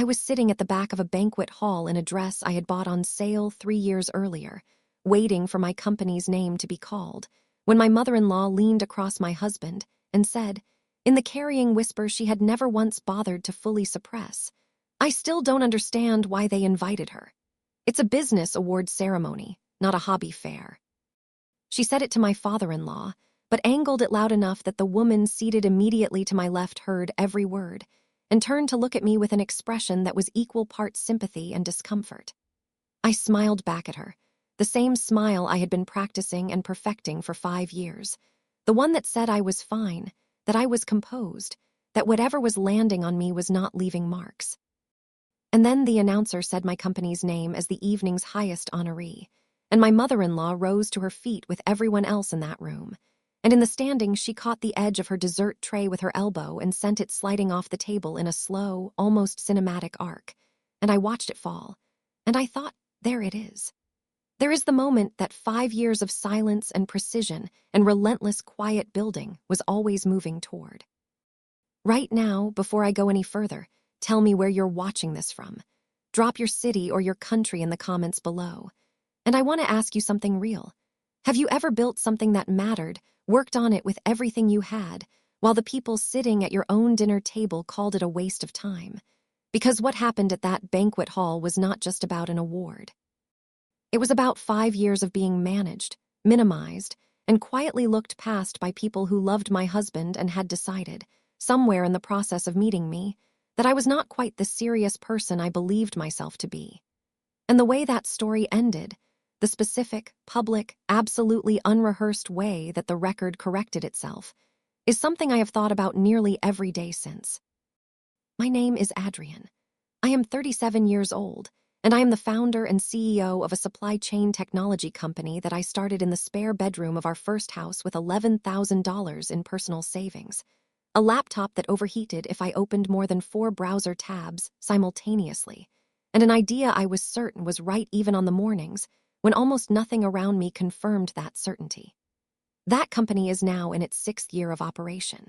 I was sitting at the back of a banquet hall in a dress I had bought on sale 3 years earlier, waiting for my company's name to be called, when my mother-in-law leaned across my husband and said, in the carrying whisper she had never once bothered to fully suppress, "I still don't understand why they invited her. It's a business awards ceremony, not a hobby fair." She said it to my father-in-law, but angled it loud enough that the woman seated immediately to my left heard every word, and turned to look at me with an expression that was equal parts sympathy and discomfort. I smiled back at her, the same smile I had been practicing and perfecting for 5 years, the one that said I was fine, that I was composed, that whatever was landing on me was not leaving marks. And then the announcer said my company's name as the evening's highest honoree, and my mother-in-law rose to her feet with everyone else in that room, and in the standing she caught the edge of her dessert tray with her elbow and sent it sliding off the table in a slow, almost cinematic arc, and I watched it fall, and I thought, there it is. There is the moment that 5 years of silence and precision and relentless quiet building was always moving toward. Right now, before I go any further, tell me where you're watching this from. Drop your city or your country in the comments below. And I want to ask you something real. Have you ever built something that mattered, worked on it with everything you had, while the people sitting at your own dinner table called it a waste of time? Because what happened at that banquet hall was not just about an award. It was about 5 years of being managed, minimized, and quietly looked past by people who loved my husband and had decided, somewhere in the process of meeting me, that I was not quite the serious person I believed myself to be. And the way that story ended, the specific, public, absolutely unrehearsed way that the record corrected itself, is something I have thought about nearly every day since. My name is Adrienne. I am 37 years old, and I am the founder and CEO of a supply chain technology company that I started in the spare bedroom of our first house with $11,000 in personal savings, a laptop that overheated if I opened more than 4 browser tabs simultaneously, and an idea I was certain was right even on the mornings when almost nothing around me confirmed that certainty. That company is now in its 6th year of operation.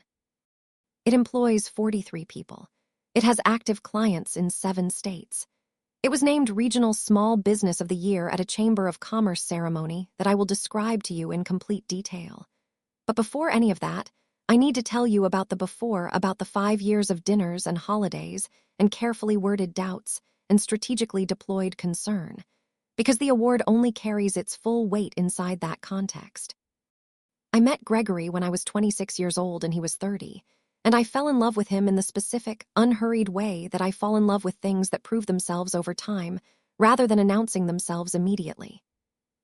It employs 43 people. It has active clients in 7 states. It was named Regional Small Business of the Year at a Chamber of Commerce ceremony that I will describe to you in complete detail. But before any of that, I need to tell you about the before, about the 5 years of dinners and holidays and carefully worded doubts and strategically deployed concern, because the award only carries its full weight inside that context. I met Gregory when I was 26 years old and he was 30, and I fell in love with him in the specific, unhurried way that I fall in love with things that prove themselves over time, rather than announcing themselves immediately.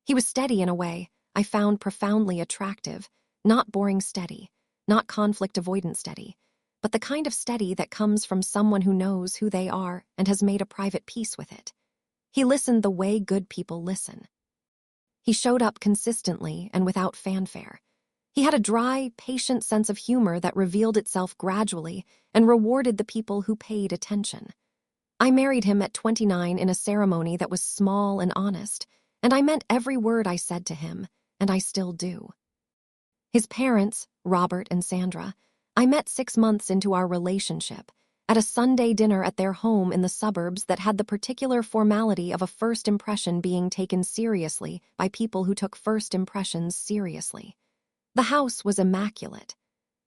He was steady in a way I found profoundly attractive, not boring steady, not conflict-avoidant steady, but the kind of steady that comes from someone who knows who they are and has made a private peace with it. He listened the way good people listen. He showed up consistently and without fanfare. He had a dry, patient sense of humor that revealed itself gradually and rewarded the people who paid attention. I married him at 29 in a ceremony that was small and honest, and I meant every word I said to him, and I still do. His parents, Robert and Sandra, I met 6 months into our relationship, at a Sunday dinner at their home in the suburbs that had the particular formality of a first impression being taken seriously by people who took first impressions seriously. The house was immaculate.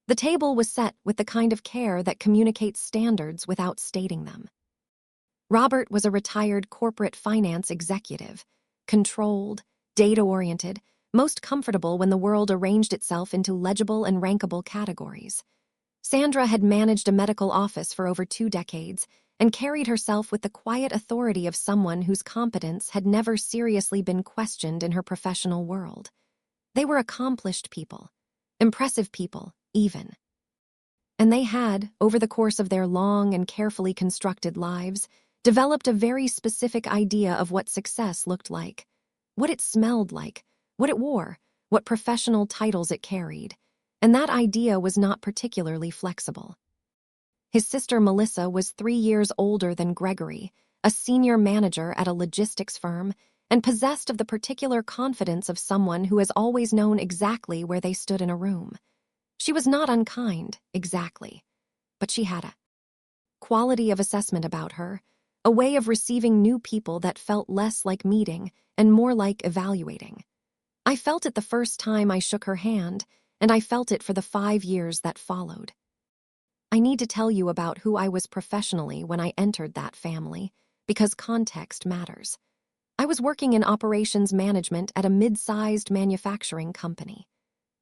The table was set with the kind of care that communicates standards without stating them. Robert was a retired corporate finance executive, controlled, data-oriented, most comfortable when the world arranged itself into legible and rankable categories. Sandra had managed a medical office for over 2 decades and carried herself with the quiet authority of someone whose competence had never seriously been questioned in her professional world. They were accomplished people, impressive people, even. And they had, over the course of their long and carefully constructed lives, developed a very specific idea of what success looked like, what it smelled like, what it wore, what professional titles it carried. And that idea was not particularly flexible. His sister Melissa was 3 years older than Gregory, a senior manager at a logistics firm, and possessed of the particular confidence of someone who has always known exactly where they stood in a room. She was not unkind, exactly, but she had a quality of assessment about her, a way of receiving new people that felt less like meeting and more like evaluating. I felt it the first time I shook her hand, and I felt it for the 5 years that followed. I need to tell you about who I was professionally when I entered that family, because context matters. I was working in operations management at a mid-sized manufacturing company.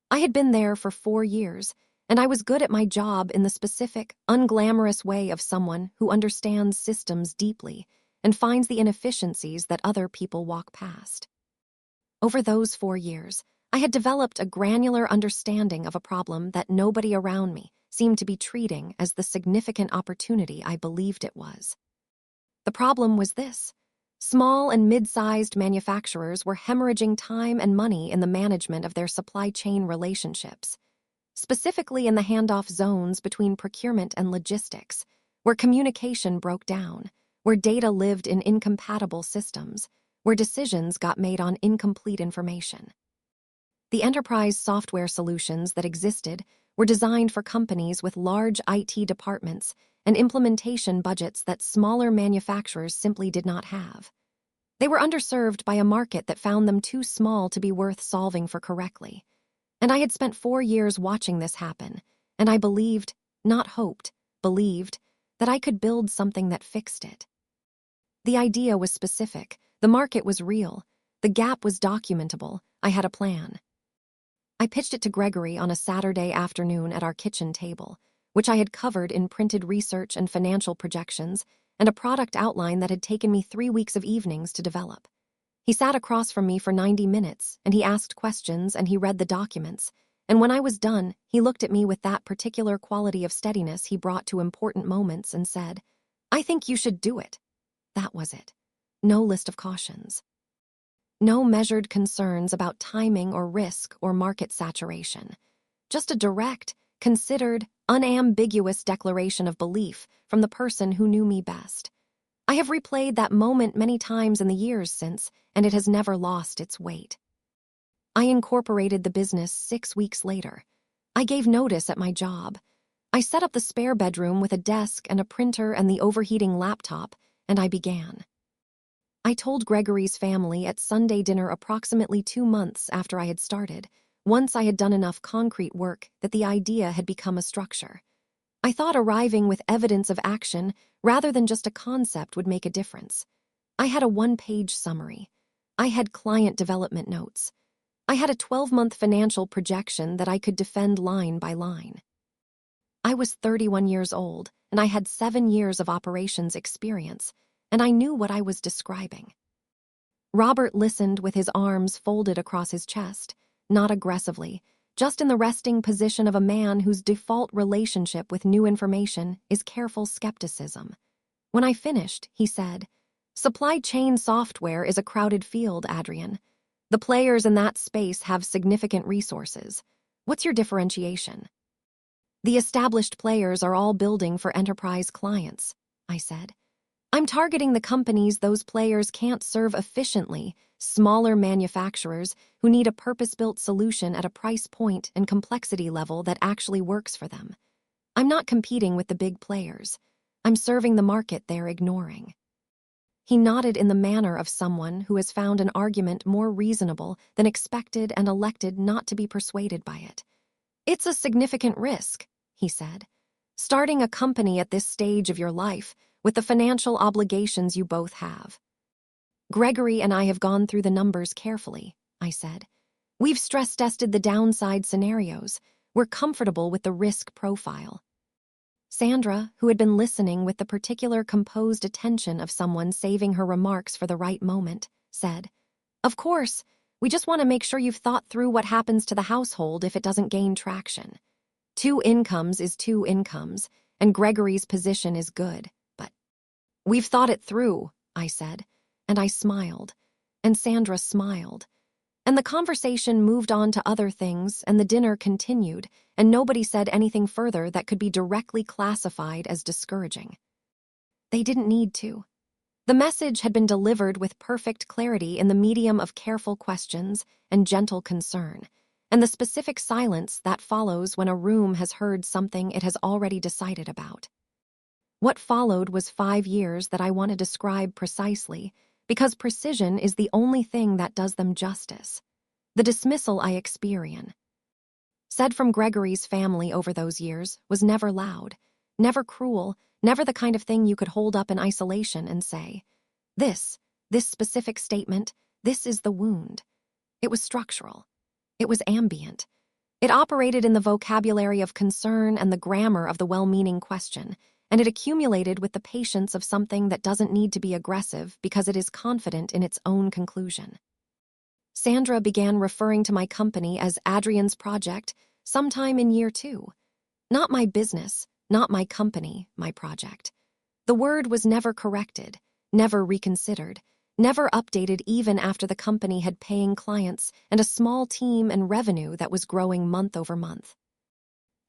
I had been there for 4 years, and I was good at my job in the specific, unglamorous way of someone who understands systems deeply and finds the inefficiencies that other people walk past. Over those 4 years, I had developed a granular understanding of a problem that nobody around me seemed to be treating as the significant opportunity I believed it was. The problem was this: small and mid-sized manufacturers were hemorrhaging time and money in the management of their supply chain relationships, specifically in the handoff zones between procurement and logistics, where communication broke down, where data lived in incompatible systems, where decisions got made on incomplete information. The enterprise software solutions that existed were designed for companies with large IT departments and implementation budgets that smaller manufacturers simply did not have. They were underserved by a market that found them too small to be worth solving for correctly. And I had spent 4 years watching this happen, and I believed, not hoped, believed, that I could build something that fixed it. The idea was specific, the market was real, the gap was documentable, I had a plan. I pitched it to Gregory on a Saturday afternoon at our kitchen table, which I had covered in printed research and financial projections and a product outline that had taken me 3 weeks of evenings to develop. He sat across from me for 90 minutes, and he asked questions and he read the documents, and when I was done, he looked at me with that particular quality of steadiness he brought to important moments and said, "I think you should do it." That was it. No list of cautions. No measured concerns about timing or risk or market saturation. Just a direct, considered, unambiguous declaration of belief from the person who knew me best. I have replayed that moment many times in the years since, and it has never lost its weight. I incorporated the business 6 weeks later. I gave notice at my job. I set up the spare bedroom with a desk and a printer and the overheating laptop, and I began. I told Gregory's family at Sunday dinner approximately 2 months after I had started, once I had done enough concrete work that the idea had become a structure. I thought arriving with evidence of action rather than just a concept would make a difference. I had a 1-page summary. I had client development notes. I had a 12-month financial projection that I could defend line by line. I was 31 years old, and I had 7 years of operations experience, and I knew what I was describing. Robert listened with his arms folded across his chest, not aggressively, just in the resting position of a man whose default relationship with new information is careful skepticism. When I finished, he said, "Supply chain software is a crowded field, Adrienne. The players in that space have significant resources. What's your differentiation?" "The established players are all building for enterprise clients," I said. "I'm targeting the companies those players can't serve efficiently, smaller manufacturers who need a purpose-built solution at a price point and complexity level that actually works for them. I'm not competing with the big players. I'm serving the market they're ignoring." He nodded in the manner of someone who has found an argument more reasonable than expected and elected not to be persuaded by it. "It's a significant risk," he said. "Starting a company at this stage of your life with the financial obligations you both have." "Gregory and I have gone through the numbers carefully," I said. "We've stress-tested the downside scenarios. We're comfortable with the risk profile." Sandra, who had been listening with the particular composed attention of someone saving her remarks for the right moment, said, "Of course, we just want to make sure you've thought through what happens to the household if it doesn't gain traction. 2 incomes is 2 incomes, and Gregory's position is good, but—" "We've thought it through," I said, and I smiled, and Sandra smiled. And the conversation moved on to other things, and the dinner continued, and nobody said anything further that could be directly classified as discouraging. They didn't need to. The message had been delivered with perfect clarity in the medium of careful questions and gentle concern, and the specific silence that follows when a room has heard something it has already decided about. What followed was 5 years that I want to describe precisely, because precision is the only thing that does them justice. The dismissal I experienced, said from Gregory's family over those years, was never loud, never cruel, never the kind of thing you could hold up in isolation and say, this specific statement, this is the wound. It was structural. It was ambient. It operated in the vocabulary of concern and the grammar of the well-meaning question, and it accumulated with the patience of something that doesn't need to be aggressive because it is confident in its own conclusion. Sandra began referring to my company as Adrienne's project sometime in year 2. Not my business, not my company, my project. The word was never corrected, never reconsidered, never updated even after the company had paying clients and a small team and revenue that was growing month over month.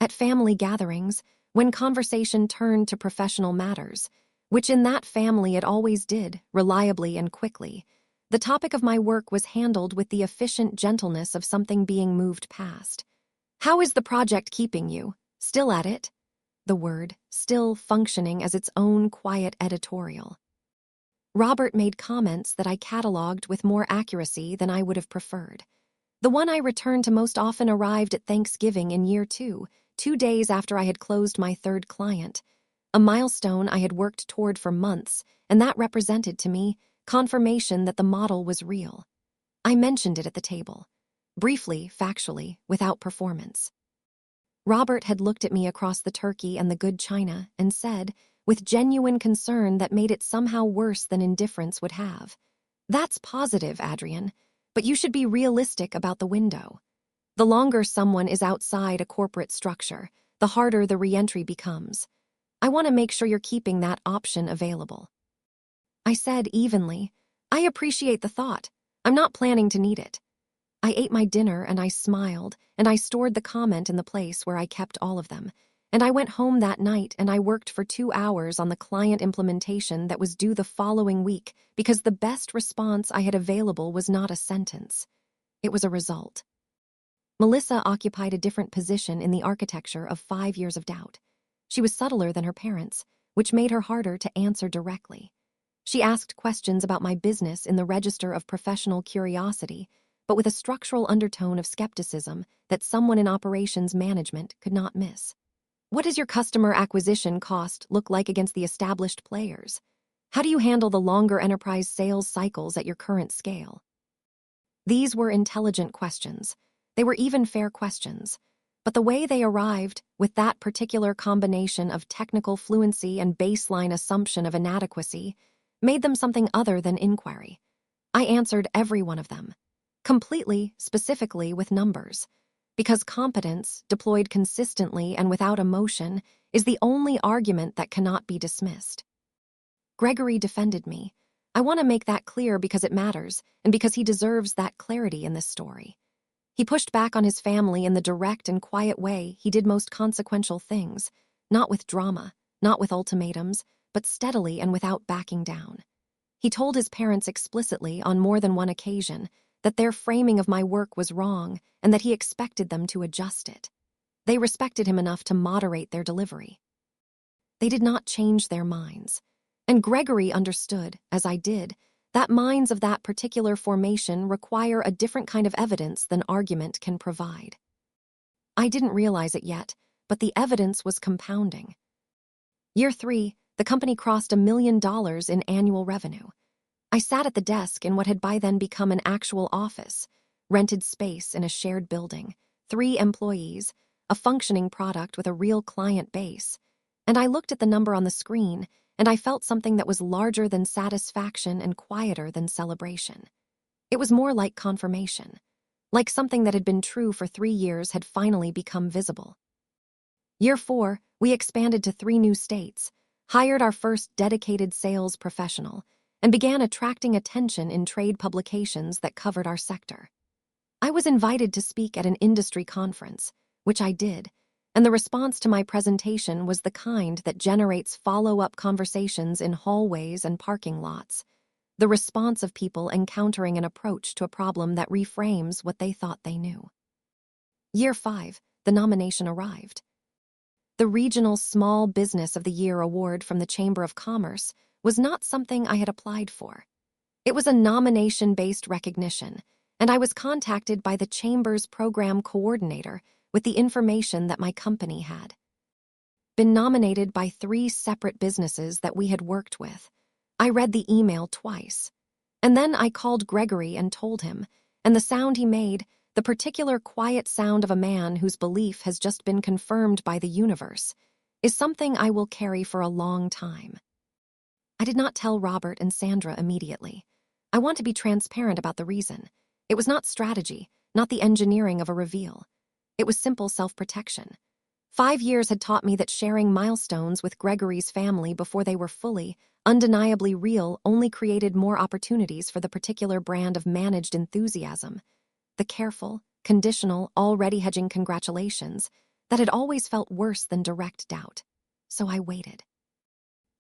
At family gatherings, when conversation turned to professional matters, which in that family it always did, reliably and quickly, the topic of my work was handled with the efficient gentleness of something being moved past. How is the project keeping you? Still at it? The word, still functioning as its own quiet editorial. Robert made comments that I catalogued with more accuracy than I would have preferred. The one I returned to most often arrived at Thanksgiving in year 2, 2 days after I had closed my 3rd client, a milestone I had worked toward for months, and that represented to me confirmation that the model was real. I mentioned it at the table, briefly, factually, without performance. Robert had looked at me across the turkey and the good china and said, with genuine concern that made it somehow worse than indifference would have, "That's positive, Adrienne, but you should be realistic about the window. The longer someone is outside a corporate structure, the harder the reentry becomes. I want to make sure you're keeping that option available." I said evenly, "I appreciate the thought. I'm not planning to need it." I ate my dinner and I smiled, and I stored the comment in the place where I kept all of them. And I went home that night and I worked for 2 hours on the client implementation that was due the following week because the best response I had available was not a sentence. It was a result. Melissa occupied a different position in the architecture of 5 years of doubt. She was subtler than her parents, which made her harder to answer directly. She asked questions about my business in the register of professional curiosity, but with a structural undertone of skepticism that someone in operations management could not miss. What does your customer acquisition cost look like against the established players? How do you handle the longer enterprise sales cycles at your current scale? These were intelligent questions. They were even fair questions. But the way they arrived, with that particular combination of technical fluency and baseline assumption of inadequacy, made them something other than inquiry. I answered every one of them, completely, specifically with numbers, because competence, deployed consistently and without emotion, is the only argument that cannot be dismissed. Gregory defended me. I want to make that clear because it matters, and because he deserves that clarity in this story. He pushed back on his family in the direct and quiet way he did most consequential things, not with drama, not with ultimatums, but steadily and without backing down. He told his parents explicitly on more than one occasion that their framing of my work was wrong and that he expected them to adjust it. They respected him enough to moderate their delivery. They did not change their minds. And Gregory understood, as I did, that minds of that particular formation require a different kind of evidence than argument can provide. I didn't realize it yet, but the evidence was compounding. Year 3, the company crossed $1 million in annual revenue. I sat at the desk in what had by then become an actual office, rented space in a shared building, 3 employees, a functioning product with a real client base, and I looked at the number on the screen and I felt something that was larger than satisfaction and quieter than celebration. It was more like confirmation, like something that had been true for 3 years had finally become visible. Year 4, we expanded to 3 new states, hired our first dedicated sales professional, and began attracting attention in trade publications that covered our sector. I was invited to speak at an industry conference, which I did, and the response to my presentation was the kind that generates follow-up conversations in hallways and parking lots, the response of people encountering an approach to a problem that reframes what they thought they knew. Year 5, the nomination arrived. The Regional Small Business of the Year award from the Chamber of Commerce was not something I had applied for. It was a nomination-based recognition, and I was contacted by the Chamber's program coordinator with the information that my company had been nominated by 3 separate businesses that we had worked with. I read the email twice. And then I called Gregory and told him, and the sound he made, the particular quiet sound of a man whose belief has just been confirmed by the universe, is something I will carry for a long time. I did not tell Robert and Sandra immediately. I want to be transparent about the reason. It was not strategy, not the engineering of a reveal. It was simple self-protection. 5 years had taught me that sharing milestones with Gregory's family before they were fully, undeniably real only created more opportunities for the particular brand of managed enthusiasm. The careful, conditional, already hedging congratulations that had always felt worse than direct doubt. So I waited.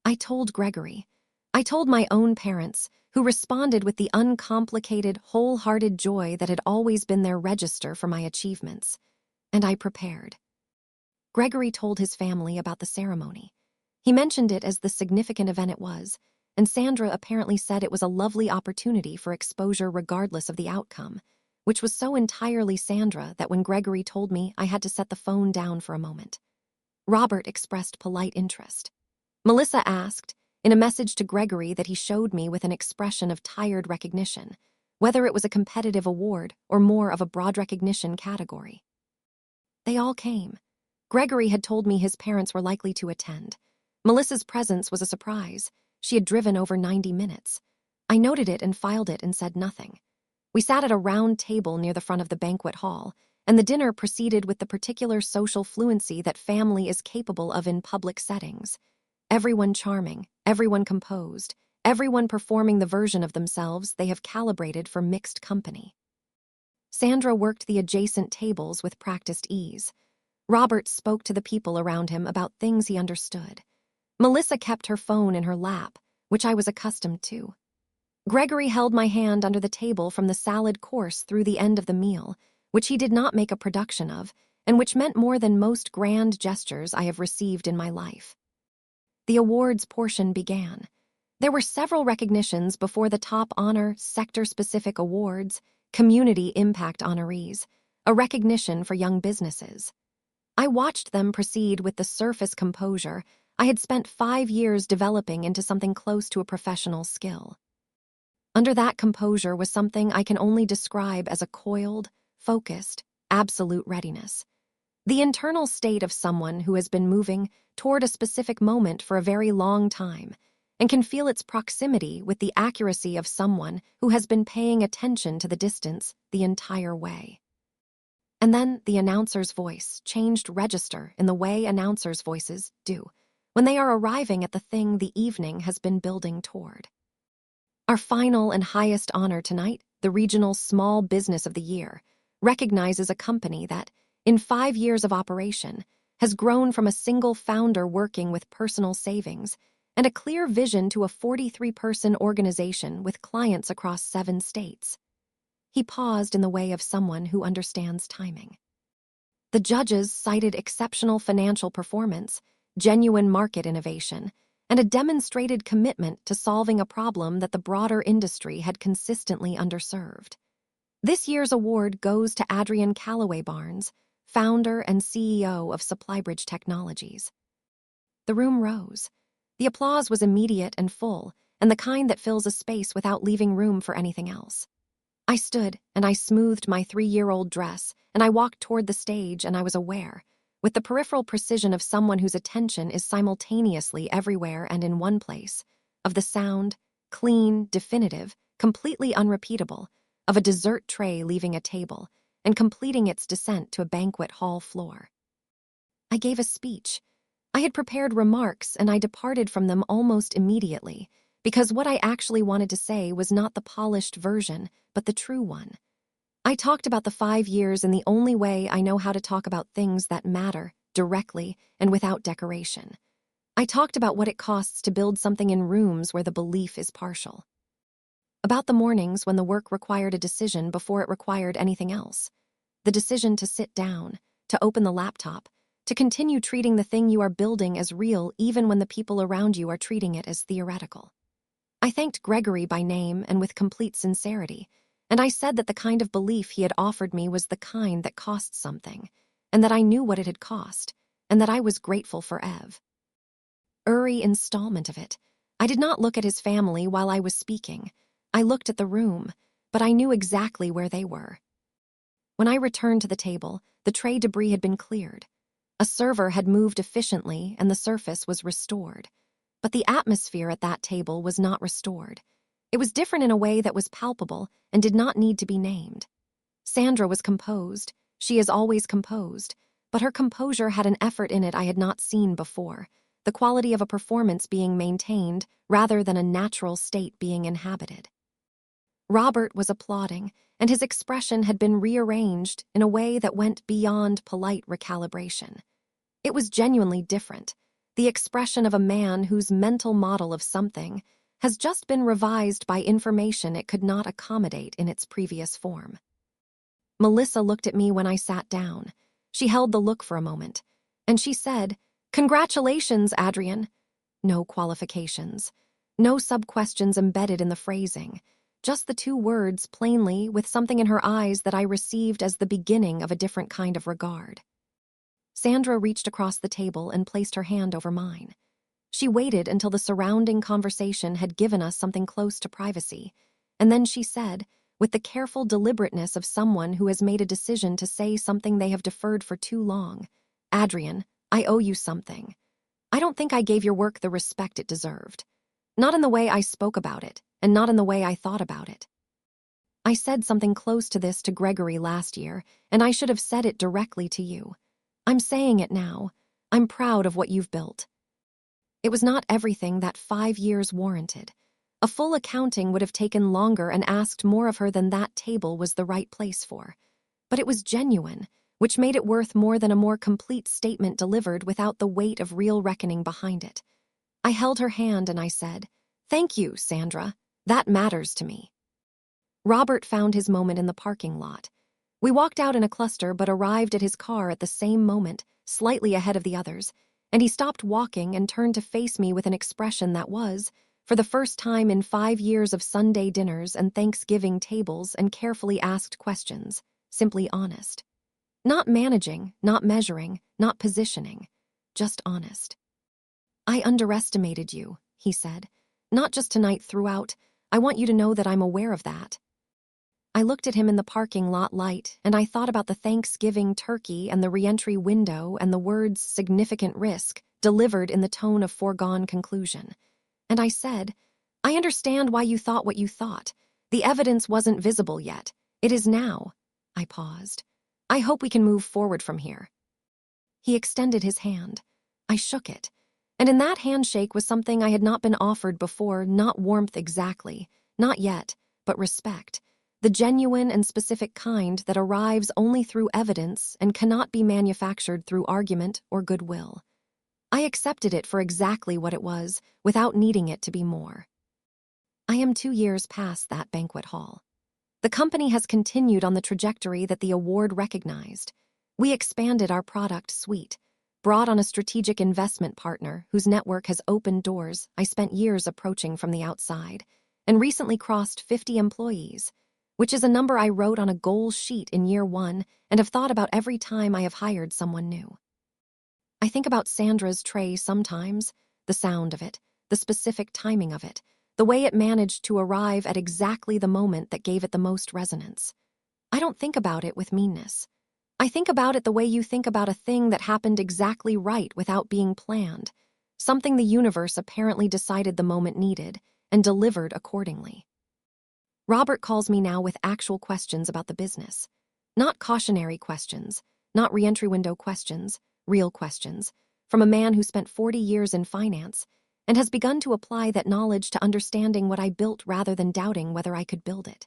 I told Gregory. I told my own parents, who responded with the uncomplicated, wholehearted joy that had always been their register for my achievements. And I prepared. Gregory told his family about the ceremony. He mentioned it as the significant event it was, and Sandra apparently said it was a lovely opportunity for exposure regardless of the outcome, which was so entirely Sandra that when Gregory told me, I had to set the phone down for a moment. Robert expressed polite interest. Melissa asked, in a message to Gregory that he showed me with an expression of tired recognition, whether it was a competitive award or more of a broad recognition category. They all came. Gregory had told me his parents were likely to attend. Melissa's presence was a surprise. She had driven over 90 minutes. I noted it and filed it and said nothing. We sat at a round table near the front of the banquet hall, and the dinner proceeded with the particular social fluency that family is capable of in public settings. Everyone charming, everyone composed, everyone performing the version of themselves they have calibrated for mixed company. Sandra worked the adjacent tables with practiced ease. Robert spoke to the people around him about things he understood. Melissa kept her phone in her lap, which I was accustomed to. Gregory held my hand under the table from the salad course through the end of the meal, which he did not make a production of, and which meant more than most grand gestures I have received in my life. The awards portion began. There were several recognitions before the top honor, sector-specific awards, community impact honorees, a recognition for young businesses. I watched them proceed with the surface composure I had spent 5 years developing into something close to a professional skill. Under that composure was something I can only describe as a coiled, focused, absolute readiness. The internal state of someone who has been moving toward a specific moment for a very long time and can feel its proximity with the accuracy of someone who has been paying attention to the distance the entire way. And then the announcer's voice changed register in the way announcers' voices do when they are arriving at the thing the evening has been building toward. Our final and highest honor tonight, the Regional Small Business of the Year, recognizes a company that, in 5 years of operation, has grown from a single founder working with personal savings and a clear vision to a 43-person organization with clients across 7 states. He paused in the way of someone who understands timing. The judges cited exceptional financial performance, genuine market innovation, and a demonstrated commitment to solving a problem that the broader industry had consistently underserved. This year's award goes to Adrienne Barnes, founder and CEO of SupplyBridge Technologies. The room rose. The applause was immediate and full, and the kind that fills a space without leaving room for anything else. I stood, and I smoothed my 3-year-old dress, and I walked toward the stage, and I was aware, with the peripheral precision of someone whose attention is simultaneously everywhere and in one place, of the sound, clean, definitive, completely unrepeatable, of a dessert tray leaving a table and completing its descent to a banquet hall floor. I gave a speech. I had prepared remarks, and I departed from them almost immediately, because what I actually wanted to say was not the polished version, but the true one. I talked about the 5 years in the only way I know how to talk about things that matter, directly and without decoration. I talked about what it costs to build something in rooms where the belief is partial. About the mornings when the work required a decision before it required anything else. The decision to sit down, to open the laptop, to continue treating the thing you are building as real even when the people around you are treating it as theoretical. I thanked Gregory by name and with complete sincerity, and I said that the kind of belief he had offered me was the kind that cost something, and that I knew what it had cost, and that I was grateful for every installment of it. I did not look at his family while I was speaking. I looked at the room, but I knew exactly where they were. When I returned to the table, the tray debris had been cleared. A server had moved efficiently and the surface was restored. But the atmosphere at that table was not restored. It was different in a way that was palpable and did not need to be named. Sandra was composed. She is always composed. But her composure had an effort in it I had not seen before, the quality of a performance being maintained rather than a natural state being inhabited. Robert was applauding, and his expression had been rearranged in a way that went beyond polite recalibration. It was genuinely different, the expression of a man whose mental model of something has just been revised by information it could not accommodate in its previous form. Melissa looked at me when I sat down. She held the look for a moment, and she said, "Congratulations, Adrienne." No qualifications, no sub-questions embedded in the phrasing, just the two words plainly with something in her eyes that I received as the beginning of a different kind of regard. Sandra reached across the table and placed her hand over mine. She waited until the surrounding conversation had given us something close to privacy, and then she said, with the careful deliberateness of someone who has made a decision to say something they have deferred for too long, "Adrienne, I owe you something. I don't think I gave your work the respect it deserved. Not in the way I spoke about it, and not in the way I thought about it. I said something close to this to Gregory last year, and I should have said it directly to you. I'm saying it now. I'm proud of what you've built. It was not everything that 5 years warranted. A full accounting would have taken longer and asked more of her than that table was the right place for. But it was genuine, which made it worth more than a more complete statement delivered without the weight of real reckoning behind it. I held her hand and I said, "Thank you, Sandra. That matters to me." Robert found his moment in the parking lot. We walked out in a cluster but arrived at his car at the same moment, slightly ahead of the others, and he stopped walking and turned to face me with an expression that was, for the first time in 5 years of Sunday dinners and Thanksgiving tables and carefully asked questions, simply honest. Not managing, not measuring, not positioning, just honest. "I underestimated you," he said. "Not just tonight, throughout. I want you to know that I'm aware of that." I looked at him in the parking lot light, and I thought about the Thanksgiving turkey and the reentry window and the words "significant risk" delivered in the tone of foregone conclusion. And I said, "I understand why you thought what you thought. The evidence wasn't visible yet. It is now." I paused. "I hope we can move forward from here." He extended his hand. I shook it. And in that handshake was something I had not been offered before, not warmth exactly, not yet, but respect. The genuine and specific kind that arrives only through evidence and cannot be manufactured through argument or goodwill. I accepted it for exactly what it was, without needing it to be more. I am 2 years past that banquet hall. The company has continued on the trajectory that the award recognized. We expanded our product suite, brought on a strategic investment partner whose network has opened doors I spent years approaching from the outside, and recently crossed 50 employees, which is a number I wrote on a goal sheet in year 1 and have thought about every time I have hired someone new. I think about Sandra's tray sometimes, the sound of it, the specific timing of it, the way it managed to arrive at exactly the moment that gave it the most resonance. I don't think about it with meanness. I think about it the way you think about a thing that happened exactly right without being planned, something the universe apparently decided the moment needed and delivered accordingly. Robert calls me now with actual questions about the business. Not cautionary questions, not reentry window questions, real questions, from a man who spent 40 years in finance and has begun to apply that knowledge to understanding what I built rather than doubting whether I could build it.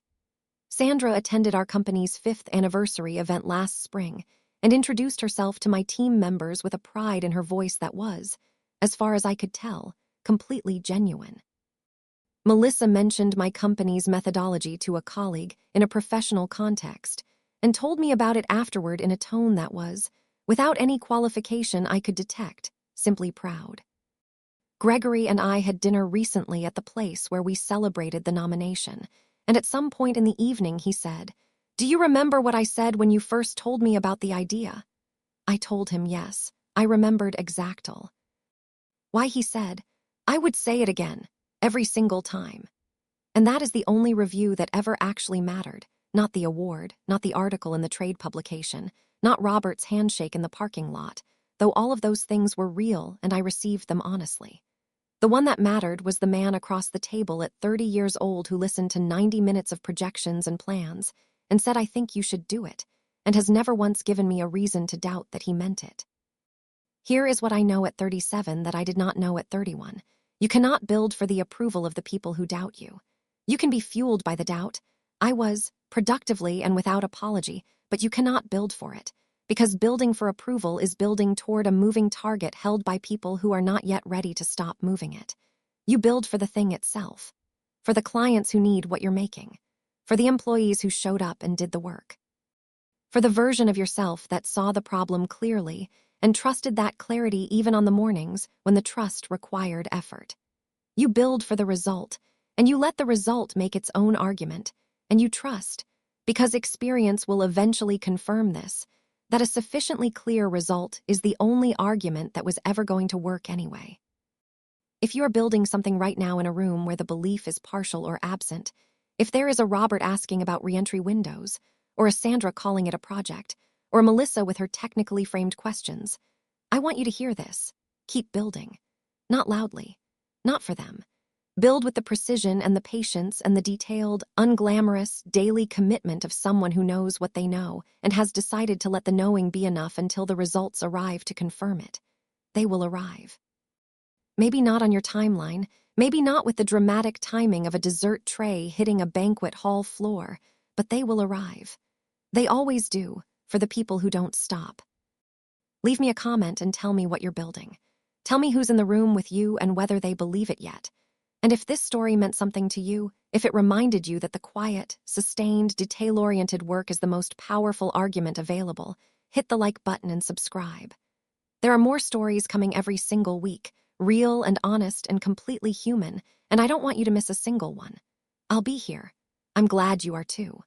Sandra attended our company's 5th anniversary event last spring and introduced herself to my team members with a pride in her voice that was, as far as I could tell, completely genuine. Melissa mentioned my company's methodology to a colleague in a professional context and told me about it afterward in a tone that was, without any qualification I could detect, simply proud. Gregory and I had dinner recently at the place where we celebrated the nomination, and at some point in the evening he said, "Do you remember what I said when you first told me about the idea?" I told him yes, I remembered exactly. Why, he said, "I would say it again, every single time." And that is the only review that ever actually mattered, not the award, not the article in the trade publication, not Robert's handshake in the parking lot, though all of those things were real and I received them honestly. The one that mattered was the man across the table at 30 years old who listened to 90 minutes of projections and plans and said, "I think you should do it," and has never once given me a reason to doubt that he meant it. Here is what I know at 37 that I did not know at 31. You cannot build for the approval of the people who doubt you. You can be fueled by the doubt. I was, productively and without apology, but you cannot build for it. Because building for approval is building toward a moving target held by people who are not yet ready to stop moving it. You build for the thing itself. For the clients who need what you're making. For the employees who showed up and did the work. For the version of yourself that saw the problem clearly and trusted that clarity even on the mornings when the trust required effort. You build for the result, and you let the result make its own argument, and you trust, because experience will eventually confirm this, that a sufficiently clear result is the only argument that was ever going to work anyway. If you are building something right now in a room where the belief is partial or absent, if there is a Robert asking about reentry windows, or a Sandra calling it a project, or a Melissa with her technically framed questions, I want you to hear this. Keep building. Not loudly. Not for them. Build with the precision and the patience and the detailed, unglamorous, daily commitment of someone who knows what they know and has decided to let the knowing be enough until the results arrive to confirm it. They will arrive. Maybe not on your timeline, maybe not with the dramatic timing of a dessert tray hitting a banquet hall floor, but they will arrive. They always do, for the people who don't stop. Leave me a comment and tell me what you're building. Tell me who's in the room with you and whether they believe it yet. And if this story meant something to you, if it reminded you that the quiet, sustained, detail-oriented work is the most powerful argument available, hit the like button and subscribe. There are more stories coming every single week, real and honest and completely human, and I don't want you to miss a single one. I'll be here. I'm glad you are too.